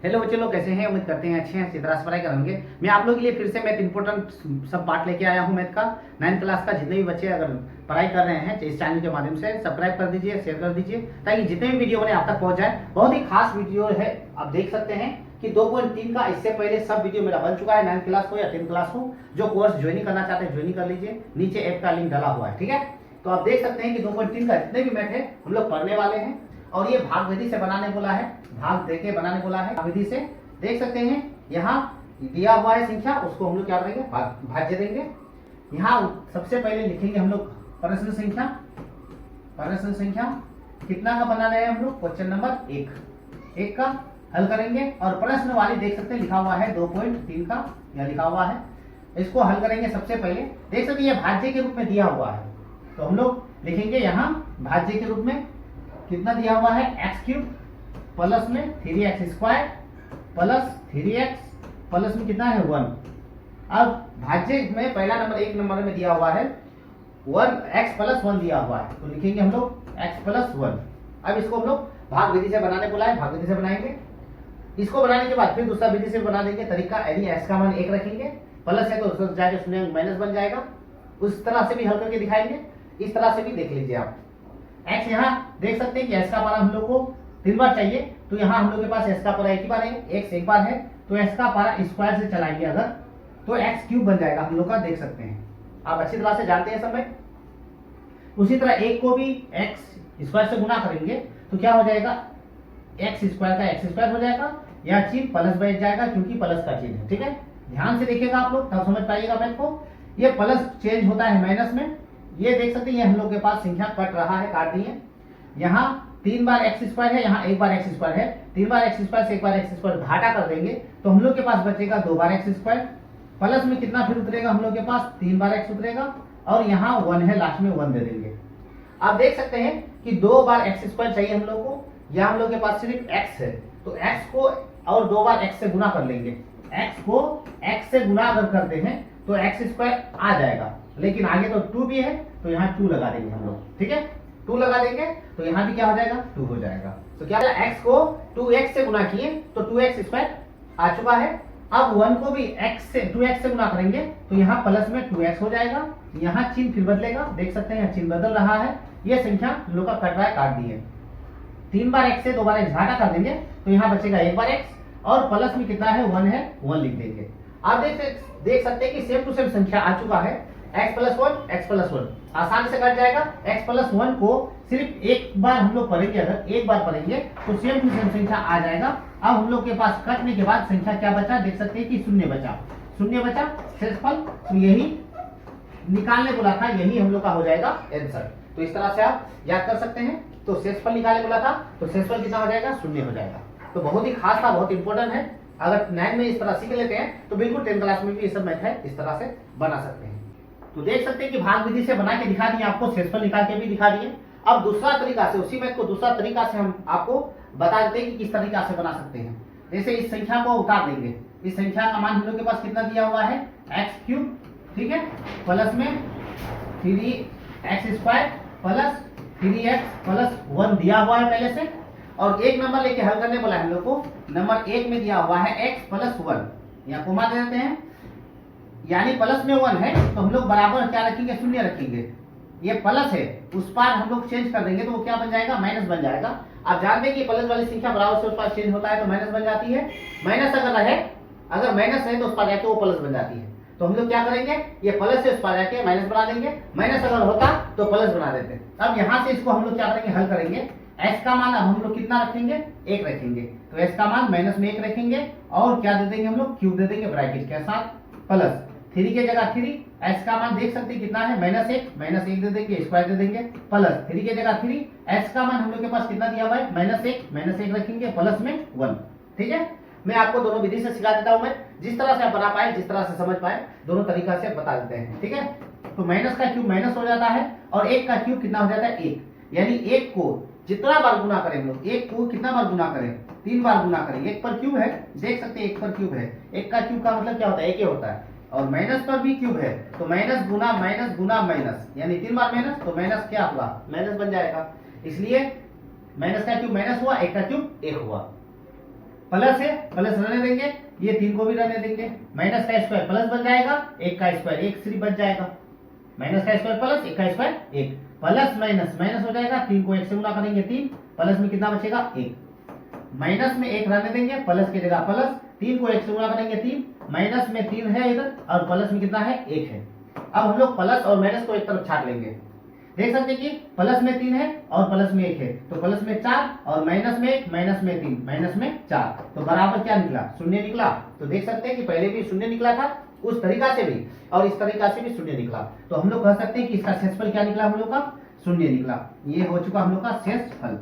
Hello बच्चे लोग, कैसे हैं? उम्मीद करते हैं अच्छे हैं, अच्छी तरह से पढ़ाई करेंगे। मैं आप लोगों के लिए फिर से मैथ इंपॉर्टेंट सब पार्ट लेके आया हूं मैथ का। 9th क्लास का जितने भी बच्चे अगर पढ़ाई कर रहे हैं इस चैनल के माध्यम से सब्सक्राइब कर दीजिए, शेयर कर दीजिए, ताकि जितने भी वीडियो बने आप तक पहुंच जाए। बहुत ही खास वीडियो है, आप देख सकते हैं कि 2.3 का इससे पहले सब वीडियो मेरा बन चुका है। 9th क्लास हो या 10th क्लास हो, जो कोर्स ज्वाइन करना चाहते हैं ज्वाइन कर लीजिए, नीचे ऐप का लिंक डाला हुआ है, ठीक है। तो आप देख सकते हैं कि 2.3 का जितने भी मैथ है हम लोग पढ़ने वाले हैं। और ये भाग विधि से बनाने बोला है, भाग देके बनाने बोला है। भाग विधि से देख सकते हैं, यहाँ दिया हुआ है संख्या, उसको हम लोग क्या करेंगे, भाज्य देंगे। यहाँ सबसे पहले लिखेंगे हम लोग प्रश्न संख्या। प्रश्न संख्या कितना का बना रहे हैं हम लोग? क्वेश्चन नंबर 1 का हल करेंगे। और प्रश्न वाली देख सकते हैं लिखा हुआ है 2.3 का, यह लिखा हुआ है, इसको हल करेंगे। सबसे पहले देख सकते हैं ये भाज्य के रूप में दिया हुआ है, तो हम लोग लिखेंगे यहाँ भाज्य के रूप में कितना दिया हुआ है, x³ प्लस में 3x² प्लस 3x प्लस में कितना है 1। अब भाज्य में पहला नंबर 1 नंबर में दिया हुआ है 1x प्लस 1 दिया हुआ है, तो लिखेंगे हम लोग x प्लस 1। अब इसको हम लोग भाग विधि से बनाने बोला है, भाग विधि से बनाएंगे। इसको बनाने के बाद फिर दूसरा विधि से बना देंगे तरीका, यदि x का मान 1 रखेंगे, प्लस है तो उसको जाके शून्य माइनस बन जाएगा, उस तरह से भी हल करके दिखाएंगे। इस तरह से भी देख लीजिए आप। x यहाँ देख सकते हैं कि x का मान हम लोग को 3 बार चाहिए, तो यहाँ हम लोग के पास x का पारा एक ही बार है, x एक बार है, तो x का पारा स्क्वायर से चलाएंगे अगर, तो x³ बन जाएगा हम लोग का, देख सकते हैं। आप अच्छी तरह से जानते हैं समय। उसी तरह 1 को भी x² से गुना करेंगे तो क्या हो जाएगा, x² का x² हो जाएगा, यह चिन्ह प्लस बैठ जाएगा क्योंकि प्लस का चिन्ह है, ठीक है। ध्यान से देखिएगा आप लोग, तब समझ पाइएगा मैथ को। ये प्लस चेंज होता है माइनस में, ये देख सकते हैं ये हम लोग के पास संख्या कट रहा है, काट दिए। यहाँ 3 बार x² है, यहाँ 1 बार x² है, 3 बार x² से 1 बार x² घाटा कर देंगे तो हम लोग के पास बचेगा 2 बार x²। प्लस में कितना फिर उतरेगा हम लोग के पास, 3 बार x उतरेगा, और यहाँ 1 है, लास्ट में 1 दे देंगे। आप देख सकते हैं कि 2 बार x² चाहिए हम लोग को, या हम लोग के पास सिर्फ x है, तो x को और 2 बार x से गुना कर लेंगे। x को x से गुना अगर करते हैं तो x² आ जाएगा, लेकिन आगे तो 2 भी है, तो यहाँ 2 लगा देंगे हम लोग, ठीक है। 2 लगा देंगे तो यहाँ भी क्या हो जाएगा, 2 हो जाएगा। तो क्या x को 2x से गुना किए तो 2x² आ चुका है। अब 1 को भी 2x से गुना करेंगे तो यहाँ प्लस में 2x हो जाएगा, यहाँ चिन्ह फिर बदलेगा, देख सकते हैं चिन्ह बदल रहा है। ये संख्या हम लोग का कट रहा है, काट दिए। 3 बार x से 2 बार x घाटा कर देंगे तो यहाँ बचेगा 1 बार x, और प्लस में कितना है 1 है, 1 लिख देंगे। आप देख सकते हैं कि सेम टू सेम संख्या आ चुका है, x प्लस 1 आसानी से कट जाएगा। x प्लस 1 को सिर्फ एक बार हम लोग पढ़ेंगे, अगर एक बार पढ़ेंगे तो सेम टू सेम संख्या आ जाएगा। अब हम लोग के पास कटने के बाद संख्या क्या बचा, देख सकते हैं कि शून्य बचा, शून्य बचा शेषफल, तो यही निकालने बोला था, यही हम लोग का हो जाएगा आंसर। तो इस तरह से आप याद कर सकते हैं। तो शेषफल निकालने बोला था, तो शेषफल कितना हो जाएगा, शून्य हो जाएगा। तो बहुत ही खास था, बहुत इंपॉर्टेंट है। अगर 9 में इस तरह सीख लेते हैं तो बिल्कुल 10th क्लास में भी ये सब मैथ है, इस तरह से बना सकते हैं। तो देख सकते हैं कि भाग विधि से बना के दिखा दिए आपको, शेषफल निकाल के भी दिखा दिए। अब दूसरा तरीका से, उसी मैथ को दूसरा तरीका से हम आपको बता देते हैं कि किस तरीका से बना सकते हैं। जैसे इस संख्या को उतार देंगे, इस संख्या का मान हम लोग के पास कितना दिया हुआ है, x³ ठीक है, प्लस में 3x² प्लस 3x प्लस 1 दिया हुआ है पहले से, और एक नंबर लेके हल करने बोला है हम लोग को। नंबर 1 में दिया हुआ है x प्लस 1, यहाँ कोमा दे देते हैं, यानी प्लस में 1 है तो हम लोग बराबर क्या रखेंगे, शून्य रखेंगे। ये प्लस है, उस पार हम लोग चेंज कर देंगे तो वो क्या बन जाएगा, माइनस बन जाएगा। आप जानते हैं कि प्लस वाली संख्या बराबर से उस पार चेंज होता है तो माइनस बन जाती है। माइनस अगर रहे, अगर माइनस है तो उस पार जाके वो प्लस बन जाती है। तो हम लोग क्या करेंगे, ये प्लस से उस पार जाके माइनस बना देंगे, माइनस अगर होता तो प्लस बना देते। अब यहाँ से इसको हम लोग क्या करेंगे, हल करेंगे। x का मान अब हम लोग कितना रखेंगे, 1 रखेंगे, तो x का मान माइनस में 1 रखेंगे, और क्या दे देंगे हम लोग, क्यूब दे देंगे ब्रैकेट के साथ, प्लस 3 की जगह 3, x का मान देख सकते हैं कितना है, -1 दे देंगे, स्क्वायर दे देंगे, प्लस 3 की जगह 3, x का मान हम लोग के पास कितना दिया हुआ है, -1 रखेंगे, प्लस में 1, ठीक है। मैं आपको दोनों विधि से सिखा देता हूं, मैं जिस तरह से आप बना पाए, जिस तरह से समझ पाए, दोनों तरीका से बता देते हैं, ठीक है। तो माइनस का क्यूब माइनस हो जाता है, और 1 का क्यूब कितना हो जाता है, 1, यानी 1 को जितना बार गुना करें हम लोग, 1 को कितना बार गुना करें, 3 बार गुना करें। 1 पर क्यूब है, देख सकते हैं 1 पर क्यूब है, 1 का क्यूब का मतलब क्या होता है, 1 ही होता है। और माइनस पर भी क्यूब है, तो माइनस गुना माइनस गुना माइनस, यानी 3 बार माइनस, तो माइनस क्या हुआ, माइनस बन जाएगा। इसलिए माइनस का क्यूब माइनस हुआ, एक का क्यूब एक हुआ, प्लस है प्लस रहने देंगे, ये 3 को भी रहने देंगे, माइनस का स्क्वायर प्लस बन जाएगा, एक का स्क्वायर एक सिर्फ बच जाएगा, माइनस का स्क्वायर प्लस एक का स्क्वायर एक, प्लस माइनस माइनस हो जाएगा, 3 को 1 से गुना करेंगे 3, प्लस में कितना बचेगा 1, माइनस में 1 रहने देंगे, प्लस की जगह प्लस, 3 को 1 से गुना करेंगे 3, माइनस में 3 है इधर और प्लस में कितना है 1 है। अब हम लोग प्लस और माइनस को एक तरफ छाट लेंगे, देख सकते हैं कि प्लस में 3 है और प्लस में 1 है, तो प्लस में 4 और माइनस में 1 माइनस में 3 माइनस में 4, तो बराबर क्या निकला शून्य निकला। तो देख सकते हैं कि पहले भी शून्य निकला था उस तरीका से भी और इस तरीका से भी शून्य निकला, तो हम लोग कह सकते हैं कि इसका शेषफल क्या निकला हम लोग का शून्य निकला। ये हो चुका हम लोग का शेषफल,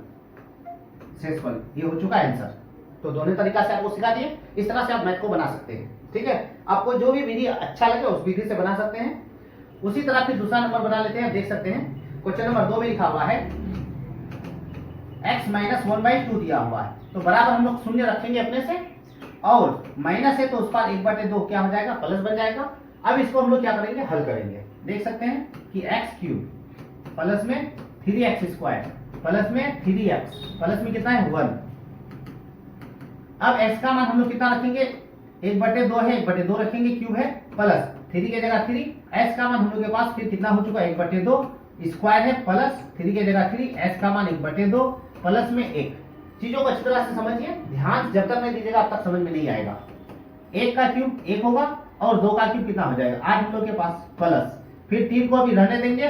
शेषफल ये हो चुका आंसर। तो दोनों तरीका से आपको सिखा दिए, इस तरह से आप मैथ को बना सकते हैं। ठीक है, आपको जो भी विधि अच्छा लगे उस विधि से बना सकते हैं। उसी तरह फिर दूसरा नंबर बना लेते हैं, देख सकते हैं क्वेश्चन नंबर 2 में लिखा हुआ है x माइनस 1/2 दिया हुआ है, तो बराबर हम लोग शून्य रखेंगे अपने से और माइनस है तो उस पर 1/2 क्या हो जाएगा प्लस बन जाएगा। अब इसको हम लोग क्या करेंगे हल करेंगे, देख सकते हैं कि x क्यूब प्लस में 3x स्क्वायर प्लस में 3x प्लस में कितना है 1। अब x का मान हम लोग कितना रखेंगे 1/2 है 1/2 रखेंगे, क्यूब है प्लस 3 की जगह 3, s का मान हम लोग के पास फिर कितना हो चुका है 1/2, स्क्वायर है प्लस 3 की जगह 3, s का मान 1/2 प्लस में 1। चीजों को अच्छी तरह से समझिए, ध्यान जब तक नहीं दीजिएगा अब तक समझ में नहीं आएगा। 1 का क्यूब 1 होगा और 2 का क्यूब कितना हो जाएगा 8 हम लोग के पास, प्लस फिर 3 को अभी रहने देंगे,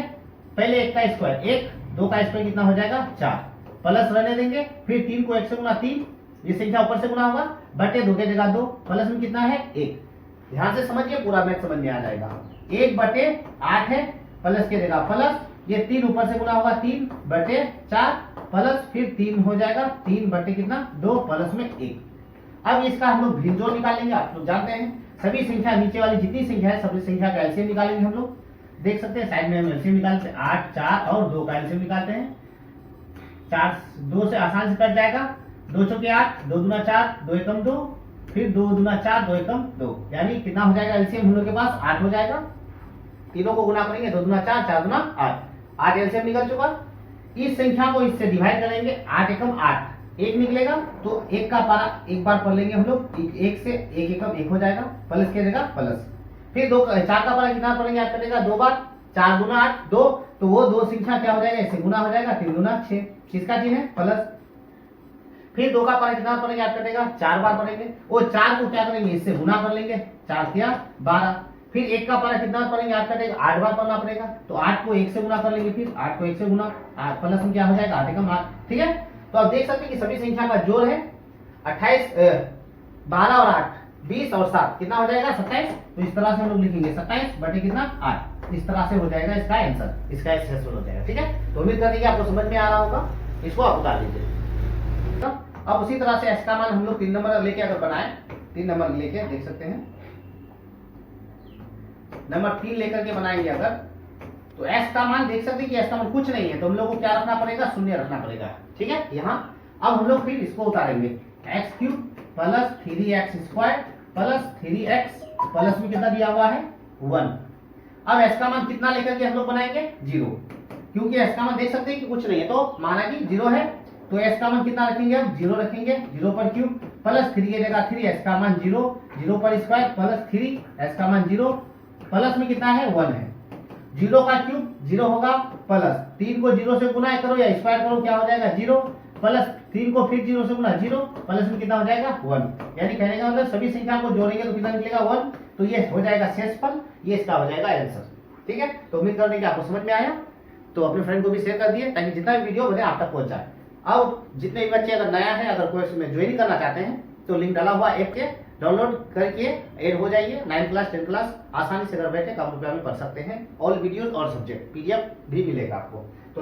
पहले 1 का स्क्वायर 1, 2 का स्क्वायर कितना हो जाएगा 4, प्लस रहने देंगे, फिर 3 को 1 से गुना 3, ये संख्या ऊपर से गुना होगा, बटे 2 की जगह 2, प्लस में कितना है 1। ध्यान से समझिए पूरा मैथ समझ में आ जाएगा। 1/8 है प्लस की जगह प्लस, ये 3 ऊपर से गुना होगा 3/4 प्लस फिर 3 हो जाएगा 3 बटे कितना 2 प्लस में 1। अब इसका हम लोग भिन्नजोड़ निकालेंगे, आप लोग जानते हैं सभी संख्या नीचे वाली जितनी संख्या है सभी संख्या का एलसीएम निकालेंगे हम लोग। देख सकते हैं साइड में हम एलसीएम निकालते हैं, 8 4 और 2 का एलसीएम निकालते हैं। 4 2 से आसान से कट जाएगा, 2 चौके 8, 2 दूना 4, 2 एकम 2, फिर 2 दूना 4, 2 एकम 2, यानी कितना हो जाएगा एलसीएम हम लोग के पास 8 हो जाएगा। तीनों को गुना करेंगे, 2 दूना 4, 4 दूना 8 एलसीएम निकल चुका। इस संख्या को इससे डिवाइड करेंगे, 8 एकम 8 1 निकलेगा, तो 1 का पारा एक बार पढ़ लेंगे हम लोग, 1 से 1 एकम 1 हो जाएगा, प्लस की जगह प्लस, फिर 4 का पारा कितना पढ़ेंगे याद करेगा 2 बार, 4 दूना 8 2, तो वो 2 संख्या क्या हो जाएगा इससे गुना हो जाएगा, 3 दूना 6, किसका चिन्ह है प्लस। फिर 2 का पारा कितना पढ़ेंगे याद करेगा 4 बार पढ़ेंगे, वो 4 को क्या करेंगे इससे गुना कर लेंगे, 4 या 12। फिर 1 का पारा कितना पढ़ेंगे याद करेगा 8 बार पढ़ना पड़ेगा, तो 8 को 1 से गुना कर लेंगे, फिर 8 को 1 से गुना, प्लस में क्या हो जाएगा 8 एकम 8। ठीक है, तो आप देख सकते हैं कि सभी संख्या का जोड़ है 28 12 और 8 20 और 7 कितना हो जाएगा 27। तो इस तरह से हम लोग लिखेंगे 27 बटे कितना 8, इस तरह से हो जाएगा इसका आंसर, इसका सक्सेसफुल हो जाएगा। ठीक है, तो उम्मीद करते हैं कि आपको समझ में आ रहा होगा, इसको आप उतार लीजिए। अब उसी तरह से s का मान हम लोग 3 नंबर लेके अगर बनाए, 3 नंबर लेके देख सकते हैं, नंबर 3 लेकर के बनाएंगे अगर, तो s का मान देख सकते हैं कि s का मान कुछ नहीं है, तो हम लोग को क्या रखना पड़ेगा शून्य रखना पड़ेगा। ठीक है, यहाँ अब हम लोग फिर इसको उतारेंगे, x cube plus 3x square plus 3x plus में कितना दिया हुआ है 1। अब s का मान कितना लेकर के हम लोग बनाएंगे 0, क्योंकि s का मान देख सकते हैं कि कुछ नहीं है, तो माना कि 0 है, तो s का मान कितना रखेंगे अब 0 रखेंगे, 0 पर क्यूब प्लस 3 की जगह 3, s का मान 0, 0 पर स्क्वायर प्लस 3, s का मान 0 प्लस में कितना है 1 है, 0 का क्यूब 0 होगा प्लस 3 को 0 से गुना करो या स्क्वायर करो क्या हो जाएगा 0, प्लस 3 को फिर 0 से गुना 0 प्लस में कितना हो जाएगा 1। यानी कहने का मतलब सभी संख्या को जोड़ेंगे तो कितना निकलेगा 1, तो ये हो जाएगा शेषफल, ये इसका हो जाएगा आंसर। ठीक है, तो उम्मीद करते हैं कि आपको समझ में आया, तो अपने फ्रेंड को भी शेयर कर दिए ताकि जितना भी वीडियो बने आप तक पहुंच जाए। अब जितने भी बच्चे अगर नया है, अगर कोर्स में ज्वाइन करना चाहते हैं तो लिंक डाला हुआ ऐप के डाउनलोड करके ऐड हो जाइए। 9 क्लास 10 क्लास आसानी से घर बैठे कम रुपया में पढ़ सकते हैं, ऑल वीडियोस और सब्जेक्ट PDF भी मिलेगा आपको। तो